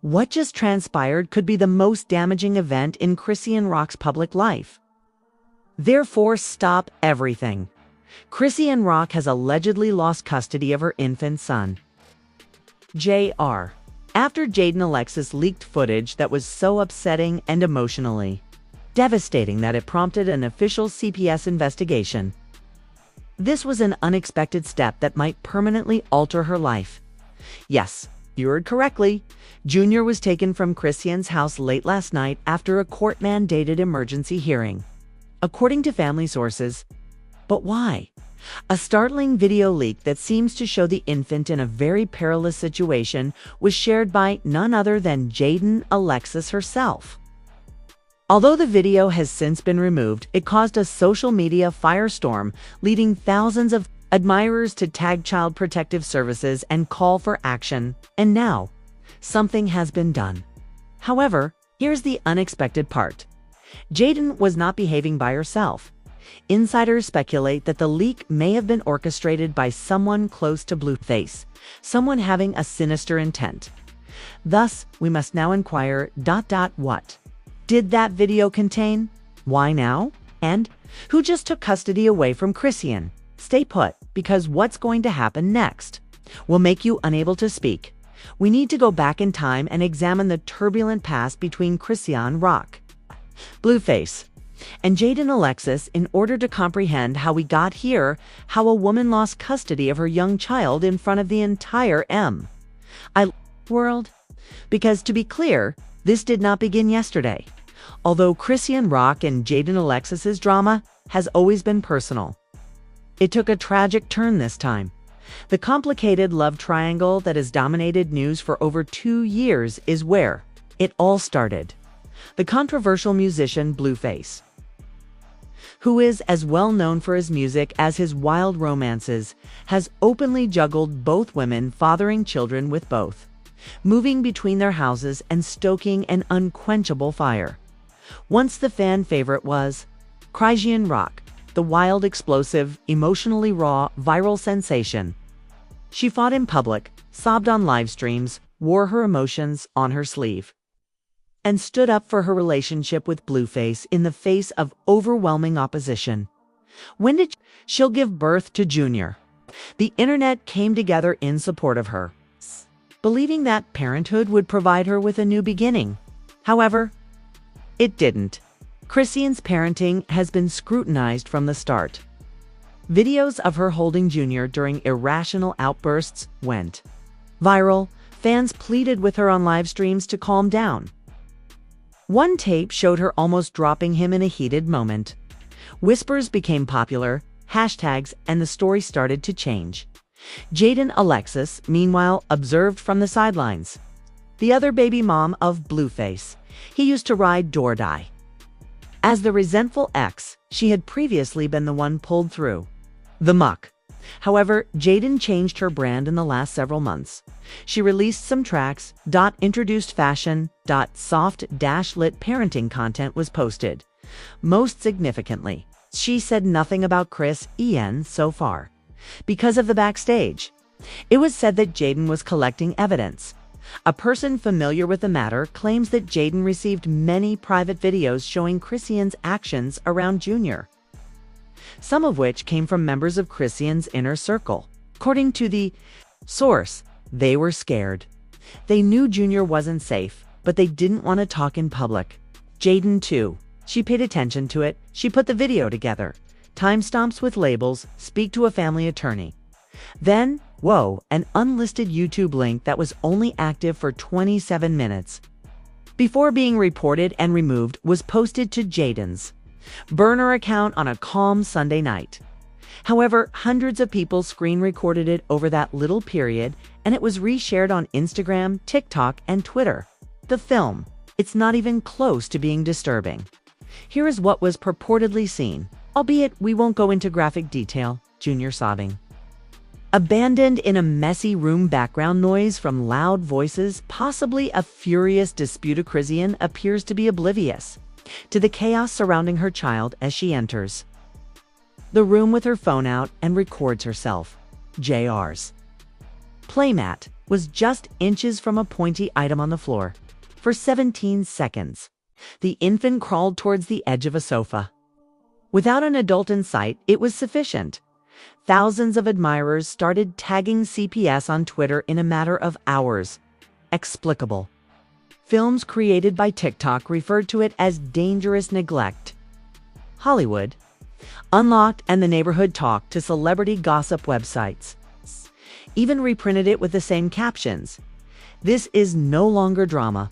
What just transpired could be the most damaging event in Chrisean Rock's public life. Therefore, stop everything. Chrisean Rock has allegedly lost custody of her infant son. Jr. After Jaidyn Alexis leaked footage that was so upsetting and emotionally devastating that it prompted an official CPS investigation. This was an unexpected step that might permanently alter her life. Yes, you heard correctly. Junior was taken from Chrisean's house late last night after a court-mandated emergency hearing, according to family sources. But why? A startling video leak that seems to show the infant in a very perilous situation was shared by none other than Jaidyn Alexis herself. Although the video has since been removed, it caused a social media firestorm, leading thousands of admirers to tag Child Protective Services and call for action. And now, something has been done. However, here's the unexpected part. Jaidyn was not behaving by herself. Insiders speculate that the leak may have been orchestrated by someone close to Blueface, someone having a sinister intent. Thus, we must now inquire, what did that video contain? Why now? And who just took custody away from Chrisean? Stay put, because what's going to happen next will make you unable to speak. We need to go back in time and examine the turbulent past between Chrisean Rock, Blueface, and Jaidyn Alexis in order to comprehend how we got here, how a woman lost custody of her young child in front of the entire world. Because to be clear, this did not begin yesterday. Although Chrisean Rock and Jaidyn Alexis's drama has always been personal, it took a tragic turn this time. The complicated love triangle that has dominated news for over 2 years is where it all started. The controversial musician Blueface, who is as well known for his music as his wild romances, has openly juggled both women, fathering children with both, moving between their houses and stoking an unquenchable fire. Once the fan favorite was Chrisean Rock, the wild, explosive, emotionally raw, viral sensation. She fought in public, sobbed on live streams, wore her emotions on her sleeve, and stood up for her relationship with Blueface in the face of overwhelming opposition. When did she'll give birth to Junior? The internet came together in support of her, believing that parenthood would provide her with a new beginning. However, it didn't. Chrisean's parenting has been scrutinized from the start. Videos of her holding Junior during irrational outbursts went viral. Fans pleaded with her on live streams to calm down. One tape showed her almost dropping him in a heated moment. Whispers became popular, hashtags, and the story started to change. Jaidyn Alexis, meanwhile, observed from the sidelines. The other baby mom of Blueface. He used to ride or die. As the resentful ex, she had previously been the one pulled through the muck. However, Jaidyn changed her brand in the last several months. She released some tracks, introduced fashion, soft-lit parenting content was posted. Most significantly, she said nothing about Chrisean so far. Because of the backstage, it was said that Jaidyn was collecting evidence. A person familiar with the matter claims that Jaidyn received many private videos showing Chrisean's actions around Junior, some of which came from members of Chrisean's inner circle. According to the source, they were scared. They knew Junior wasn't safe, but they didn't want to talk in public. Jaidyn, too. She paid attention to it. She put the video together. Timestamps with labels, speak to a family attorney. Then, whoa, an unlisted YouTube link that was only active for 27 minutes before being reported and removed was posted to Jaidyn's burner account on a calm Sunday night. However, hundreds of people screen recorded it over that little period, and it was reshared on Instagram, TikTok, and Twitter. The film, it's not even close to being disturbing. Here is what was purportedly seen, albeit we won't go into graphic detail. Junior sobbing. Abandoned in a messy room, background noise from loud voices, possibly a furious dispute. Chrisean appears to be oblivious to the chaos surrounding her child as she enters the room with her phone out and records herself. JR's playmat. was just inches from a pointy item on the floor. For 17 seconds, the infant crawled towards the edge of a sofa. Without an adult in sight, it was sufficient. Thousands of admirers started tagging CPS on Twitter in a matter of hours. Explicable. Films created by TikTok referred to it as dangerous neglect. Hollywood, Unlocked, and The Neighborhood Talk to celebrity gossip websites even reprinted it with the same captions. This is no longer drama.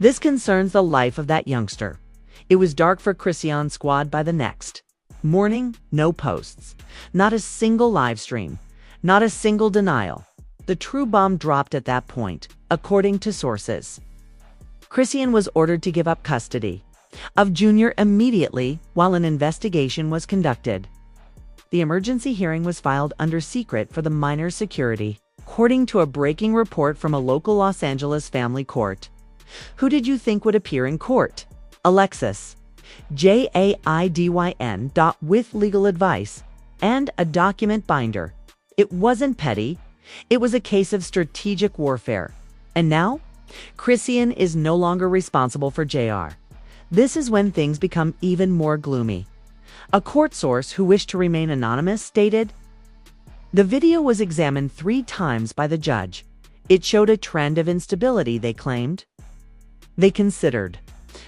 This concerns the life of that youngster. It was dark for Chrisean squad by the next morning. No posts, not a single live stream, not a single denial. The true bomb dropped at that point, according to sources. Chrisean was ordered to give up custody of Junior immediately while an investigation was conducted. The emergency hearing was filed under secret for the minor's security, according to a breaking report from a local Los Angeles family court. Who did you think would appear in court? Alexis, Jaidyn. With legal advice and a document binder. It wasn't petty. It was a case of strategic warfare. And now, Chrisean is no longer responsible for JR. This is when things become even more gloomy. A court source who wished to remain anonymous stated, "The video was examined 3 times by the judge. It showed a trend of instability," they claimed. They considered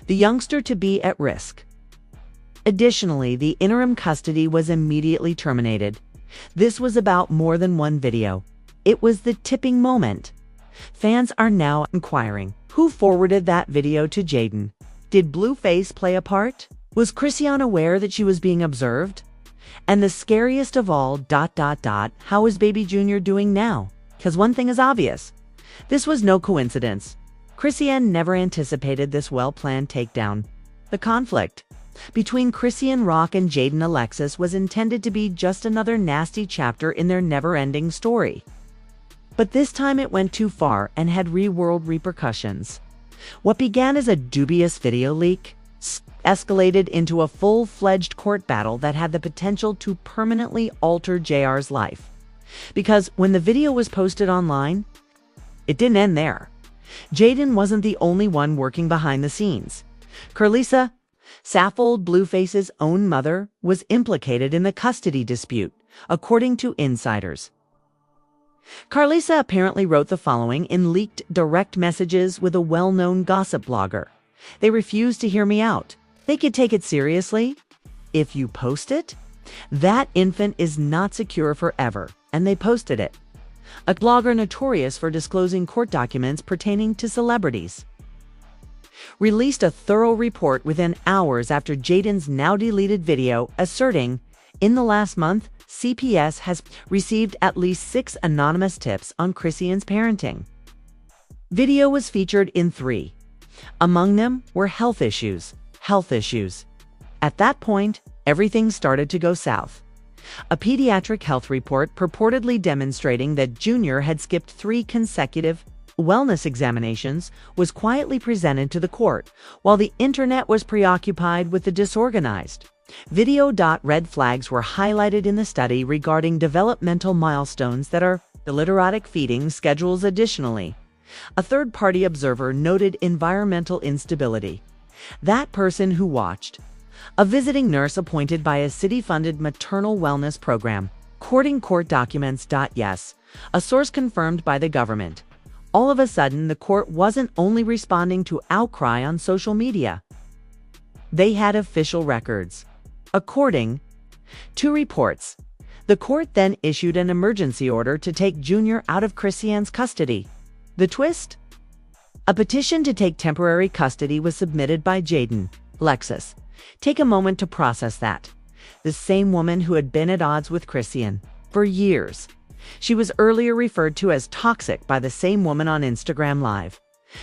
the youngster to be at risk. Additionally, the interim custody was immediately terminated. This was about more than one video. It was the tipping moment. Fans are now inquiring, who forwarded that video to Jaidyn? Did Blueface play a part? Was Chrisean aware that she was being observed? And the scariest of all, how is baby Junior doing now? Because one thing is obvious. This was no coincidence. Chrisean never anticipated this well-planned takedown. The conflict between Chrisean Rock and Jaidyn Alexis was intended to be just another nasty chapter in their never-ending story. But this time it went too far and had real-world repercussions. What began as a dubious video leak escalated into a full-fledged court battle that had the potential to permanently alter JR's life. Because when the video was posted online, it didn't end there. Jaidyn wasn't the only one working behind the scenes. Carlisa, Saffold Blueface's own mother, was implicated in the custody dispute, according to insiders. Carlisa apparently wrote the following in leaked direct messages with a well-known gossip blogger. "They refuse to hear me out. They could take it seriously. If you post it, that infant is not secure forever," and they posted it. A blogger notorious for disclosing court documents pertaining to celebrities released a thorough report within hours after Jaidyn's now-deleted video asserting, in the last month, CPS has received at least 6 anonymous tips on Chrisean's parenting. Video was featured in 3. Among them were health issues. At that point, everything started to go south. A pediatric health report purportedly demonstrating that Junior had skipped 3 consecutive wellness examinations was quietly presented to the court, while the internet was preoccupied with the disorganized video. Red flags were highlighted in the study regarding developmental milestones that are illiteratic feeding schedules. Additionally, a third-party observer noted environmental instability. That person who watched, a visiting nurse appointed by a city-funded maternal wellness program, according court documents. Yes, a source confirmed by the government. All of a sudden, the court wasn't only responding to outcry on social media. They had official records. According to reports, the court then issued an emergency order to take Junior out of Chrisean's custody. The twist? A petition to take temporary custody was submitted by Jaidyn Alexis. Take a moment to process that. The same woman who had been at odds with Chrisean for years. She was earlier referred to as toxic by the same woman on Instagram Live.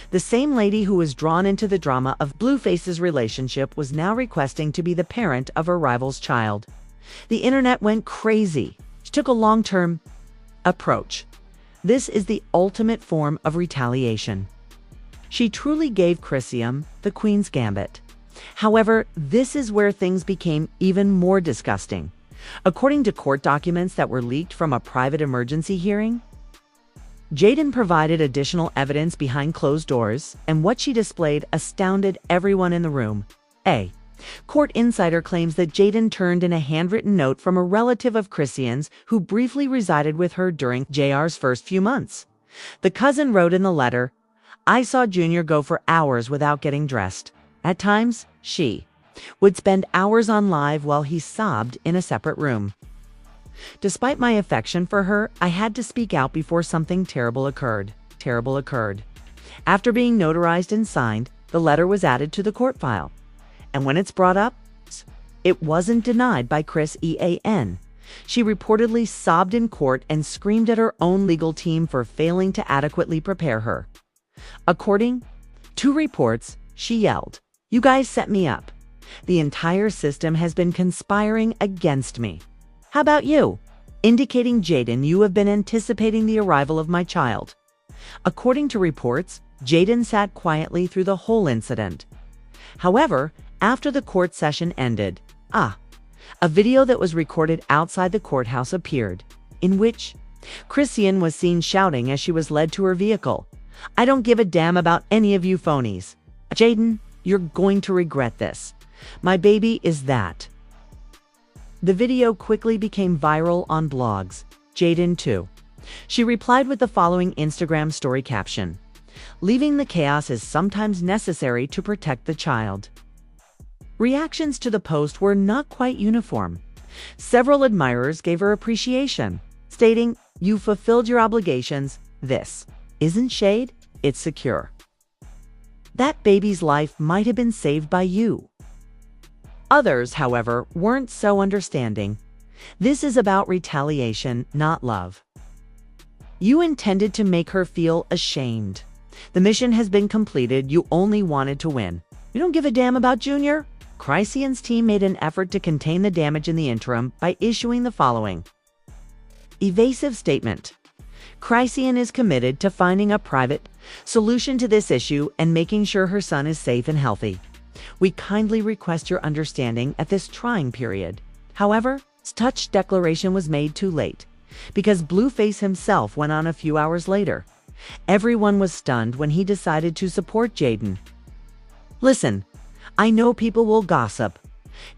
The same lady who was drawn into the drama of Blueface's relationship was now requesting to be the parent of her rival's child. The internet went crazy. She took a long-term approach. This is the ultimate form of retaliation. She truly gave Chrisean the Queen's Gambit. However, this is where things became even more disgusting. According to court documents that were leaked from a private emergency hearing, Jaidyn provided additional evidence behind closed doors, and what she displayed astounded everyone in the room. A court insider claims that Jaidyn turned in a handwritten note from a relative of Chrisean's who briefly resided with her during JR's first few months. The cousin wrote in the letter, "I saw Junior go for hours without getting dressed. At times, she would spend hours on live while he sobbed in a separate room. Despite my affection for her, I had to speak out before something terrible occurred. After being notarized and signed, the letter was added to the court file. And when it's brought up, it wasn't denied by Chrisean. She reportedly sobbed in court and screamed at her own legal team for failing to adequately prepare her. According to reports, she yelled, 'You guys set me up. The entire system has been conspiring against me. How about you?' Indicating, 'Jaidyn, you have been anticipating the arrival of my child.' According to reports, Jaidyn sat quietly through the whole incident. However, after the court session ended, a video that was recorded outside the courthouse appeared, in which Chrisean was seen shouting as she was led to her vehicle, 'I don't give a damn about any of you phonies. Jaidyn, you're going to regret this. My baby is that.' The video quickly became viral on blogs. Jaidyn too. She replied with the following Instagram story caption, 'Leaving the chaos is sometimes necessary to protect the child.' Reactions to the post were not quite uniform. Several admirers gave her appreciation, stating, 'You fulfilled your obligations. This isn't shade, it's secure. That baby's life might have been saved by you.' Others, however, weren't so understanding. 'This is about retaliation, not love. You intended to make her feel ashamed. The mission has been completed. You only wanted to win. You don't give a damn about Junior?' Chrisean's team made an effort to contain the damage in the interim by issuing the following evasive statement. Chrisean is committed to finding a private solution to this issue and making sure her son is safe and healthy. We kindly request your understanding at this trying period. However, such declaration was made too late, because Blueface himself went on a few hours later. Everyone was stunned when he decided to support Jaidyn. Listen, I know people will gossip.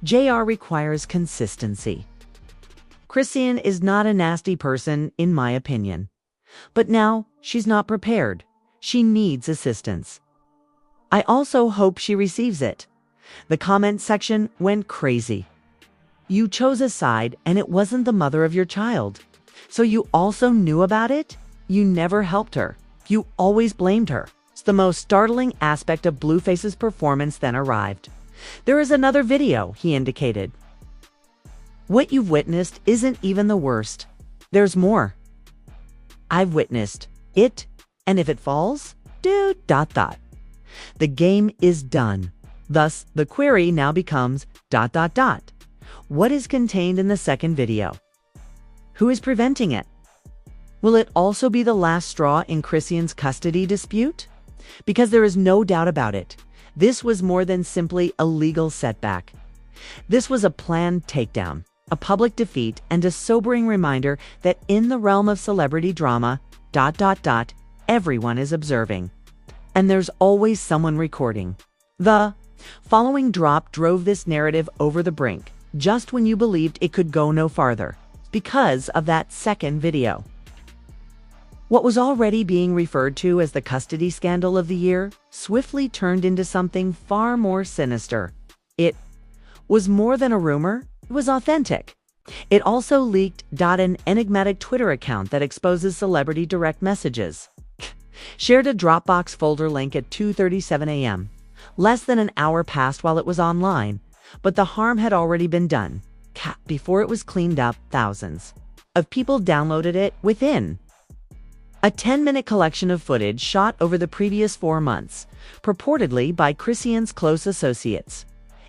JR requires consistency. Chrisean is not a nasty person, in my opinion. But now, she's not prepared. She needs assistance. I also hope she receives it." The comment section went crazy. "You chose a side and it wasn't the mother of your child. So you also knew about it? You never helped her. You always blamed her." The most startling aspect of Blueface's performance then arrived. "There is another video," he indicated. "What you've witnessed isn't even the worst. There's more. I've witnessed it, and if it falls, dude, ... The game is done. Thus, the query now becomes ... What is contained in the second video? Who is preventing it? Will it also be the last straw in Chrisean's custody dispute? Because there is no doubt about it, this was more than simply a legal setback. This was a planned takedown, a public defeat, and a sobering reminder that in the realm of celebrity drama, ... everyone is observing. And there's always someone recording. The following drop drove this narrative over the brink, just when you believed it could go no farther, because of that second video. What was already being referred to as the custody scandal of the year swiftly turned into something far more sinister. It was more than a rumor, it was authentic. It also leaked. An enigmatic Twitter account that exposes celebrity direct messages shared a Dropbox folder link at 2:37 a.m. Less than an hour passed while it was online, but the harm had already been done. Before it was cleaned up, thousands of people downloaded it within a 10-minute collection of footage shot over the previous 4 months, purportedly by Chrisean's close associates,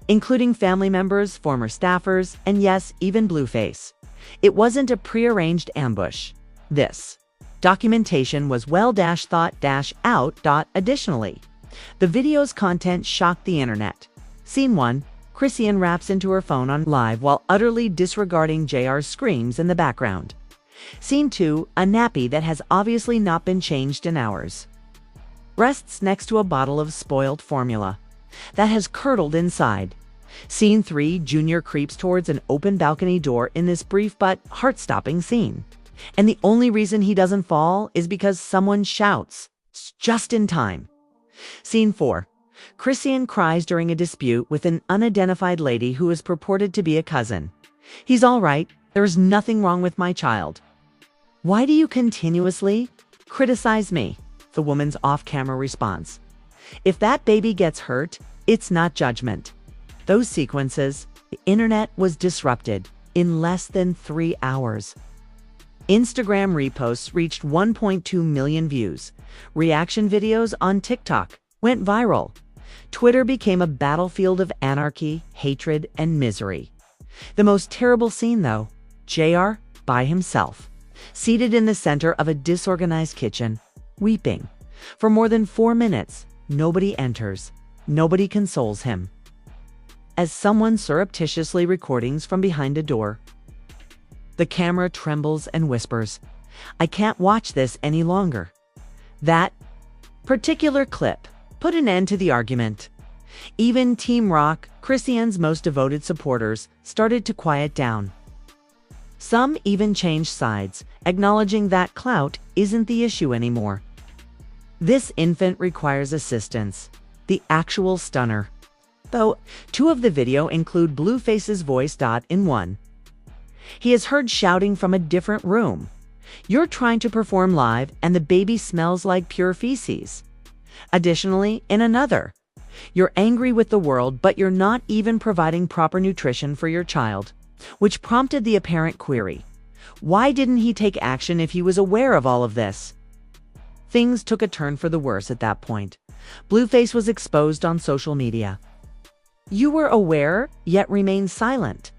including family members, former staffers, and yes, even Blueface. It wasn't a prearranged ambush. This documentation was well thought out. Additionally, the video's content shocked the internet. Scene 1, Chrisean raps into her phone on live while utterly disregarding JR's screams in the background. Scene 2, a nappy that has obviously not been changed in hours. Rests next to a bottle of spoiled formula that has curdled inside. Scene 3, Junior creeps towards an open balcony door in this brief but heart-stopping scene. And the only reason he doesn't fall is because someone shouts, just in time. Scene 4, Chrisean cries during a dispute with an unidentified lady who is purported to be a cousin. He's all right, there is nothing wrong with my child. Why do you continuously criticize me? The woman's off-camera response. If that baby gets hurt, it's not judgment. Those sequences, the internet was disrupted in less than 3 hours. Instagram reposts reached 1.2 million views. Reaction videos on TikTok went viral. Twitter became a battlefield of anarchy, hatred, and misery. The most terrible scene, though, JR by himself, seated in the center of a disorganized kitchen, weeping. For more than 4 minutes, nobody enters. Nobody consoles him. As someone surreptitiously recordings from behind a door. The camera trembles and whispers, "I can't watch this any longer." That particular clip put an end to the argument. Even Team Rock, Chrisean's most devoted supporters, started to quiet down. Some even changed sides, acknowledging that clout isn't the issue anymore. This infant requires assistance, the actual stunner. Though 2 of the video include Blueface's voice. In one, he is heard shouting from a different room, "You're trying to perform live and the baby smells like pure feces." Additionally, in another, "You're angry with the world, but you're not even providing proper nutrition for your child," which prompted the apparent query, why didn't he take action if he was aware of all of this? Things took a turn for the worse at that point. Blueface was exposed on social media. You were aware, yet remained silent.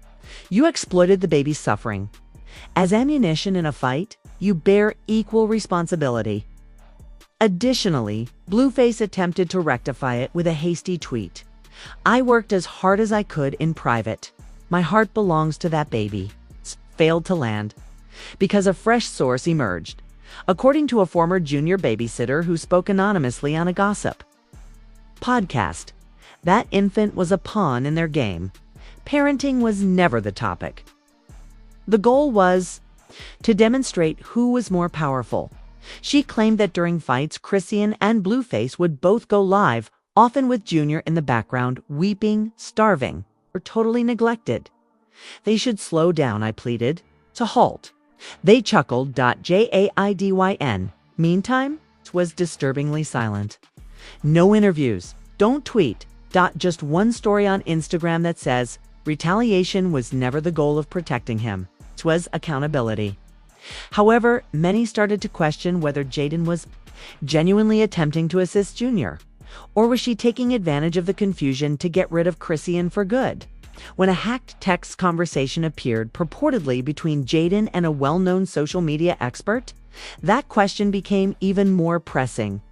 You exploited the baby's suffering. As ammunition in a fight, you bear equal responsibility. Additionally, Blueface attempted to rectify it with a hasty tweet. "I worked as hard as I could in private. My heart belongs to that baby." Failed to land because a fresh source emerged, according to a former junior babysitter who spoke anonymously on a gossip podcast. That infant was a pawn in their game. Parenting was never the topic. The goal was to demonstrate who was more powerful. She claimed that during fights, Chrisean and Blueface would both go live, often with Junior in the background, weeping, starving, or totally neglected. "They should slow down," I pleaded. To halt. They chuckled. Jaidyn. Meantime, it was disturbingly silent. No interviews. Don't tweet. Just one story on Instagram that says, retaliation was never the goal of protecting him. It was accountability. However, many started to question whether Jaidyn was genuinely attempting to assist Junior, or was she taking advantage of the confusion to get rid of Chrisean for good? When a hacked text conversation appeared purportedly between Jaidyn and a well-known social media expert, that question became even more pressing.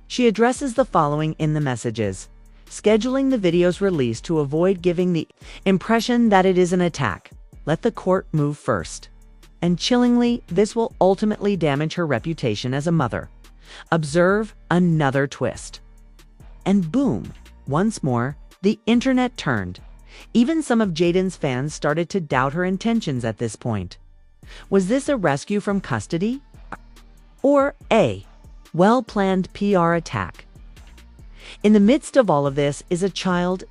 She addresses the following in the messages: scheduling the video's release to avoid giving the impression that it is an attack. Let the court move first. And chillingly, this will ultimately damage her reputation as a mother. Observe another twist. And boom, once more, the internet turned. Even some of Jaidyn's fans started to doubt her intentions at this point. Was this a rescue from custody? Or a well-planned PR attack? In the midst of all of this is a child.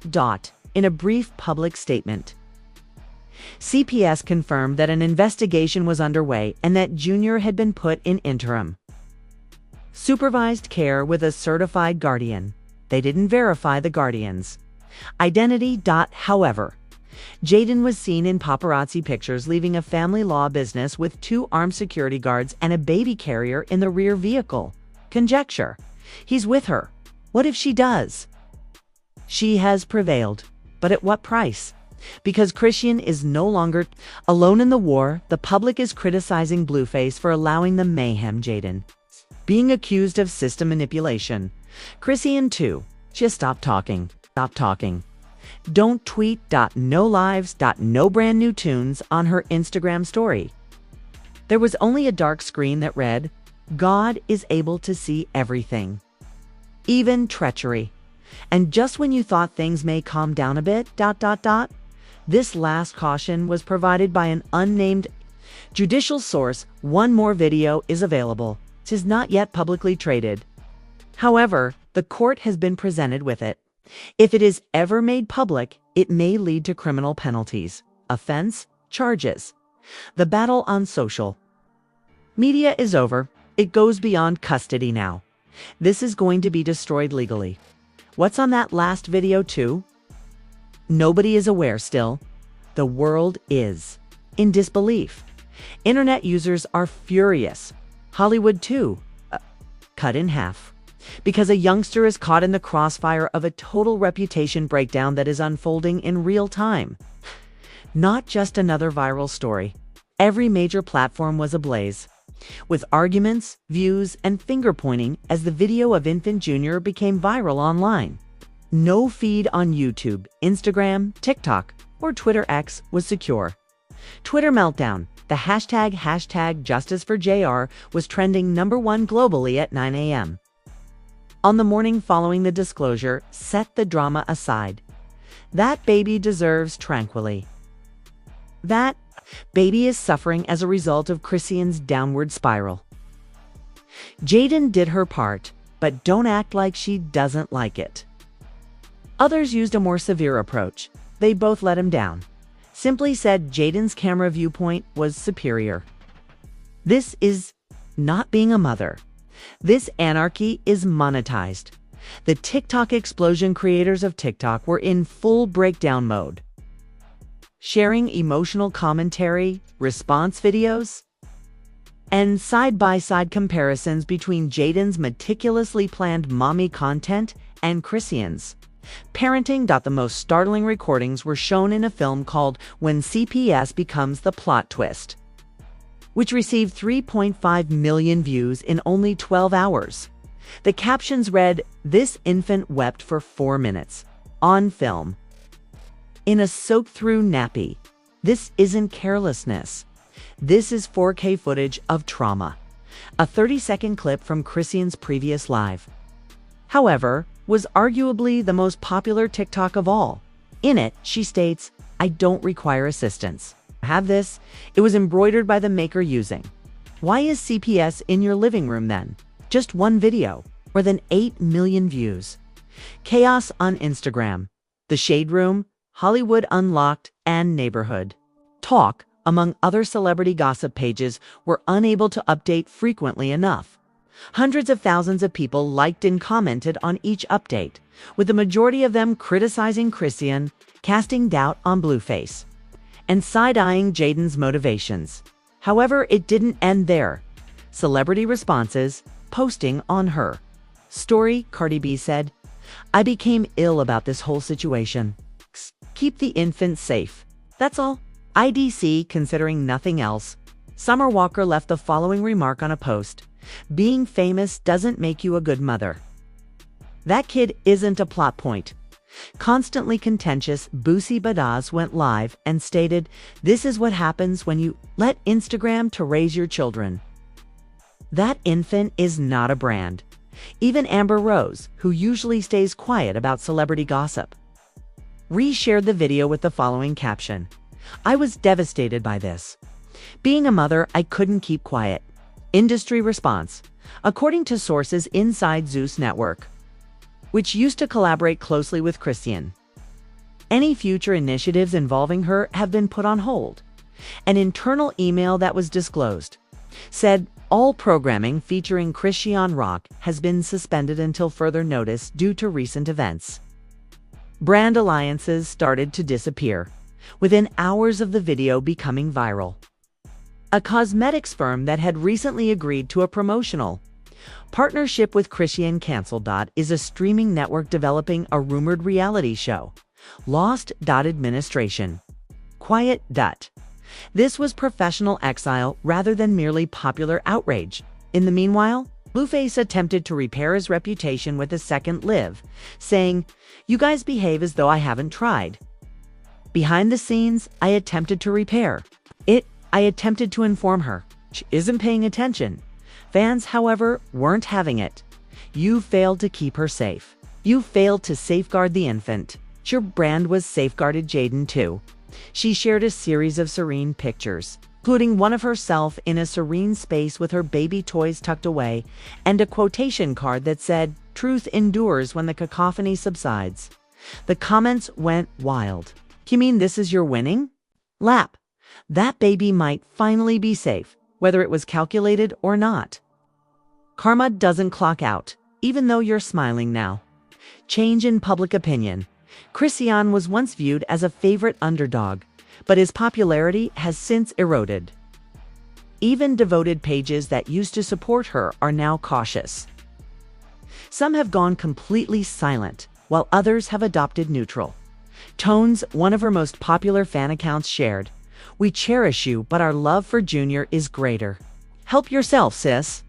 In a brief public statement, CPS confirmed that an investigation was underway and that Junior had been put in interim supervised care with a certified guardian. They didn't verify the guardian's identity. However, Jaidyn was seen in paparazzi pictures leaving a family law business with 2 armed security guards and a baby carrier in the rear vehicle. Conjecture: he's with her. What if she does? She has prevailed. But at what price? Because Chrisean is no longer alone in the war, the public is criticizing Blueface for allowing the mayhem. Jaidyn being accused of system manipulation. Chrisean too. Just stop talking. Stop talking. Don't tweet. No lives. No brand new tunes on her Instagram story. There was only a dark screen that read, "God is able to see everything, even treachery." And just when you thought things may calm down a bit, this last caution was provided by an unnamed judicial source. One more video is available. It is not yet publicly traded. However, the court has been presented with it. If it is ever made public, it may lead to criminal penalties, offense, charges. The battle on social media is over. It goes beyond custody now. This is going to be destroyed legally. What's on that last video too? Nobody is aware still. The world is in disbelief. Internet users are furious. Hollywood too, cut in half. Because a youngster is caught in the crossfire of a total reputation breakdown that is unfolding in real time. Not just another viral story. Every major platform was ablaze, with arguments, views, and finger-pointing as the video of Infant Jr. became viral online. No feed on YouTube, Instagram, TikTok, or Twitter X was secure. Twitter meltdown. The hashtag Justice for JR was trending #1 globally at 9 a.m. On the morning following the disclosure, set the drama aside. That baby deserves tranquility. That baby is suffering as a result of Chrisean's downward spiral. Jaidyn did her part, but don't act like she doesn't like it. Others used a more severe approach. They both let him down. Simply said Jaidyn's camera viewpoint was superior. This is not being a mother. This anarchy is monetized. The TikTok explosion creators of TikTok were in full breakdown mode, sharing emotional commentary, response videos, and side-by-side comparisons between Jaidyn's meticulously planned mommy content and Chrisean's parenting. The most startling recordings were shown in a film called When CPS Becomes the Plot Twist, which received 3.5 million views in only 12 hours. The captions read, "This infant wept for 4 minutes. On film. In a soaked-through nappy. This isn't carelessness. This is 4K footage of trauma." A 30-second clip from Chrisean's previous live, however, was arguably the most popular TikTok of all. In it, she states, "I don't require assistance. Have this. It was embroidered by the maker using." Why is CPS in your living room then? Just one video, more than 8 million views. Chaos on Instagram. The Shade Room, Hollywood Unlocked, and Neighborhood Talk, among other celebrity gossip pages, were unable to update frequently enough. Hundreds of thousands of people liked and commented on each update, with the majority of them criticizing Chrisean, casting doubt on Blueface, and side-eyeing Jaidyn's motivations. However, it didn't end there. Celebrity responses, posting on her story, Cardi B said, "I became ill about this whole situation. Keep the infant safe. That's all." IDC, considering nothing else, Summer Walker left the following remark on a post: "Being famous doesn't make you a good mother. That kid isn't a plot point." Constantly contentious Boosie Badazz went live and stated, "This is what happens when you let Instagram to raise your children. That infant is not a brand." Even Amber Rose, who usually stays quiet about celebrity gossip, re-shared the video with the following caption: "I was devastated by this. Being a mother, I couldn't keep quiet." Industry response. According to sources inside Zeus Network, which used to collaborate closely with Chrisean, any future initiatives involving her have been put on hold. An internal email that was disclosed said all programming featuring Chrisean Rock has been suspended until further notice due to recent events. Brand alliances started to disappear within hours of the video becoming viral. A cosmetics firm that had recently agreed to a promotional partnership with Chrisean canceled. Is a streaming network developing a rumored reality show, Lost. Administration quiet. This was professional exile rather than merely popular outrage. In the meanwhile, Blueface attempted to repair his reputation with a second live, saying, "You guys behave as though I haven't tried. Behind the scenes, I attempted to repair it. I attempted to inform her. isn't paying attention. Fans, however, weren't having it. You failed to keep her safe. You failed to safeguard the infant. Your brand was safeguarded Jaidyn too. She shared a series of serene pictures, including one of herself in a serene space with her baby toys tucked away, and a quotation card that said, "Truth endures when the cacophony subsides." The comments went wild. "You mean this is your winning lap? That baby might finally be safe, whether it was calculated or not. Karma doesn't clock out, even though you're smiling now." Change in public opinion. Chrisean was once viewed as a favorite underdog, but his popularity has since eroded. Even devoted pages that used to support her are now cautious. Some have gone completely silent, while others have adopted neutral tones. One of her most popular fan accounts shared, "We cherish you, but our love for Junior is greater." "Help yourself, sis,"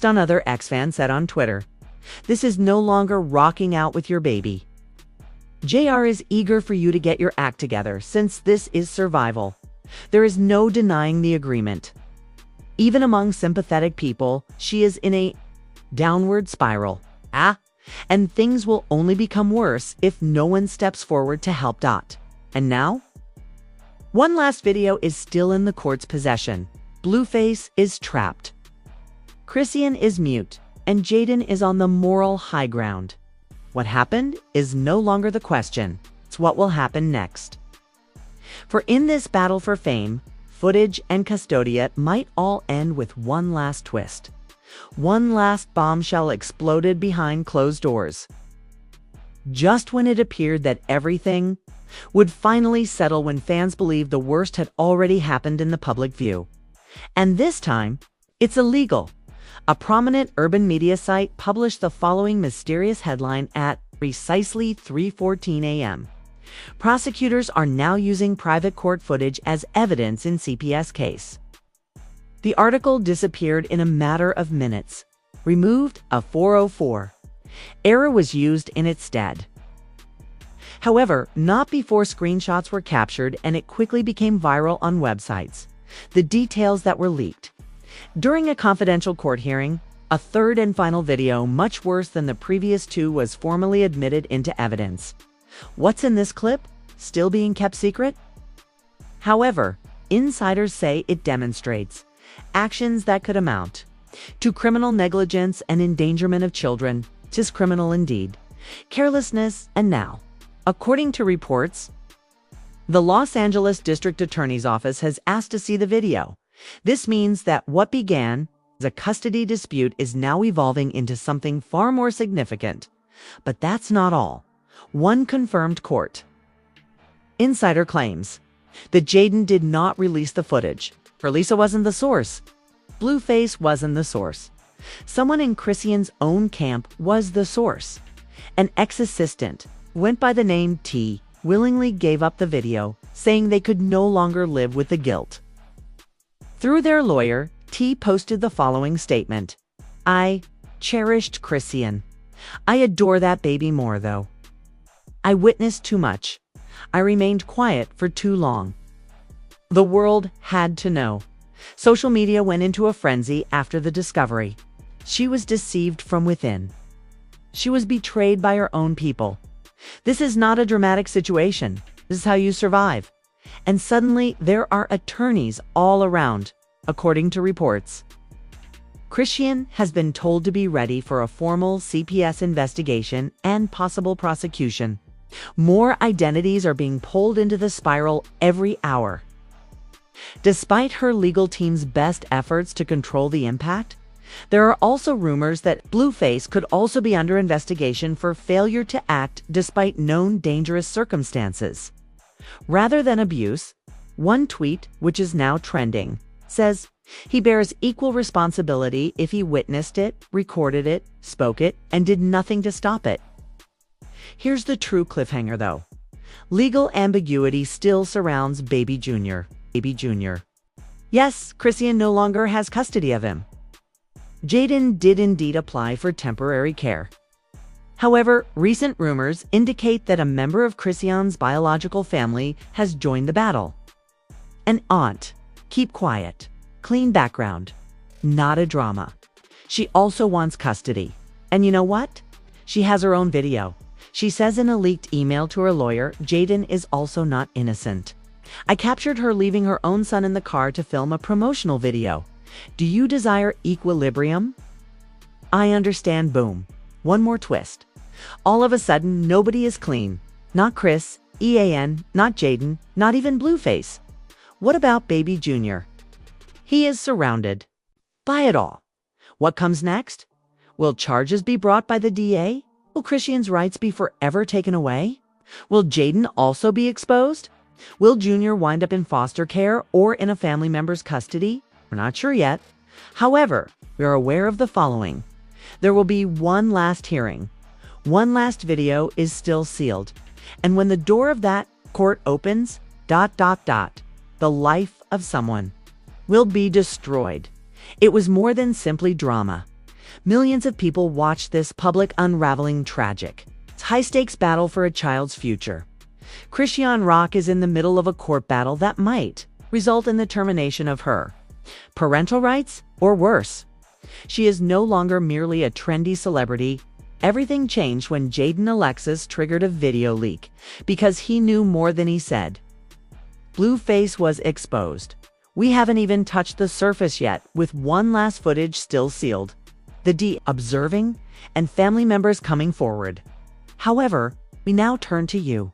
another ex-fan said on Twitter. "This is no longer rocking out with your baby. JR is eager for you to get your act together, since this is survival." There is no denying the agreement. Even among sympathetic people, she is in a downward spiral. And things will only become worse if no one steps forward to help. And now? One last video is still in the court's possession. Blueface is trapped. Chrisean is mute, and Jaidyn is on the moral high ground. What happened is no longer the question. It's what will happen next. For in this battle for fame, footage and custodiate might all end with one last twist. One last bombshell exploded behind closed doors. Just when it appeared that everything would finally settle, when fans believed the worst had already happened in the public view. And this time, it's illegal. A prominent urban media site published the following mysterious headline at precisely 3:14 a.m. Prosecutors are now using private court footage as evidence in CPS case. The article disappeared in a matter of minutes. Removed a 404. Error was used in its stead. However, not before screenshots were captured, and it quickly became viral on websites. The details that were leaked. During a confidential court hearing, a third and final video, much worse than the previous two, was formally admitted into evidence. What's in this clip? Still being kept secret? However, insiders say it demonstrates actions that could amount to criminal negligence and endangerment of children. 'Tis criminal indeed. Carelessness, and now, according to reports, the Los Angeles District Attorney's Office has asked to see the video. This means that what began as a custody dispute is now evolving into something far more significant. But that's not all. One confirmed court insider claims that Jaidyn did not release the footage. Lisa wasn't the source. Blueface wasn't the source. Someone in Chrisean's own camp was the source. An ex-assistant, went by the name T, willingly gave up the video, saying they could no longer live with the guilt. Through their lawyer, T posted the following statement: "I cherished Chrisean. I adore that baby more though. I witnessed too much. I remained quiet for too long. The world had to know." Social media went into a frenzy after the discovery. She was deceived from within. She was betrayed by her own people. This is not a dramatic situation. This is how you survive. And suddenly, there are attorneys all around, according to reports. Chrisean has been told to be ready for a formal CPS investigation and possible prosecution. More identities are being pulled into the spiral every hour. Despite her legal team's best efforts to control the impact, there are also rumors that Blueface could also be under investigation for failure to act despite known dangerous circumstances. Rather than abuse, one tweet, which is now trending, says he bears equal responsibility if he witnessed it, recorded it, spoke it, and did nothing to stop it. Here's the true cliffhanger though. Legal ambiguity still surrounds Baby Junior. Yes, Chrisean no longer has custody of him. Jaidyn did indeed apply for temporary care. However, recent rumors indicate that a member of Chrisean's biological family has joined the battle. An aunt. Keep quiet. Clean background. Not a drama. She also wants custody. And you know what? She has her own video. She says in a leaked email to her lawyer, Jaidyn is also not innocent. I captured her leaving her own son in the car to film a promotional video. Do you desire equilibrium? I understand, boom. One more twist. All of a sudden, nobody is clean. Not Chris, EAN, not Jaidyn, not even Blueface. What about baby Junior? He is surrounded by it all. What comes next? Will charges be brought by the DA? Will Chrisean's rights be forever taken away? Will Jaidyn also be exposed? Will Junior wind up in foster care or in a family member's custody? We're not sure yet. However, we are aware of the following. There will be one last hearing. One last video is still sealed. And when the door of that court opens, the life of someone will be destroyed. It was more than simply drama. Millions of people watched this public unraveling tragic, high-stakes battle for a child's future. Chrisean Rock is in the middle of a court battle that might result in the termination of her parental rights, or worse. She is no longer merely a trendy celebrity. Everything changed when Jaidyn Alexis triggered a video leak because he knew more than he said. Blueface was exposed. We haven't even touched the surface yet, with one last footage still sealed. The D observing and family members coming forward. However, we now turn to you.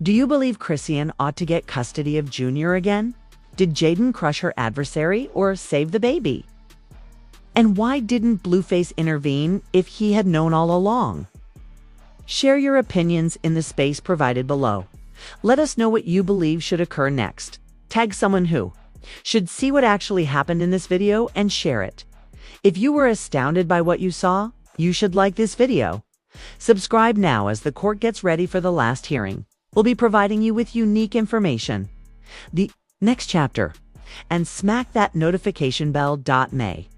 Do you believe Chrisean ought to get custody of Junior again? Did Jaidyn crush her adversary or save the baby? And why didn't Blueface intervene if he had known all along? Share your opinions in the space provided below. Let us know what you believe should occur next. Tag someone who should see what actually happened in this video and share it. If you were astounded by what you saw, you should like this video. Subscribe now as the court gets ready for the last hearing. We'll be providing you with unique information. The next chapter. And smack that notification bell. May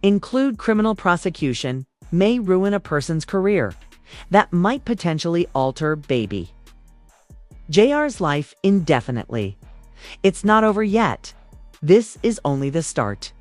include criminal prosecution, may ruin a person's career. That might potentially alter baby JR's life indefinitely. It's not over yet. This is only the start.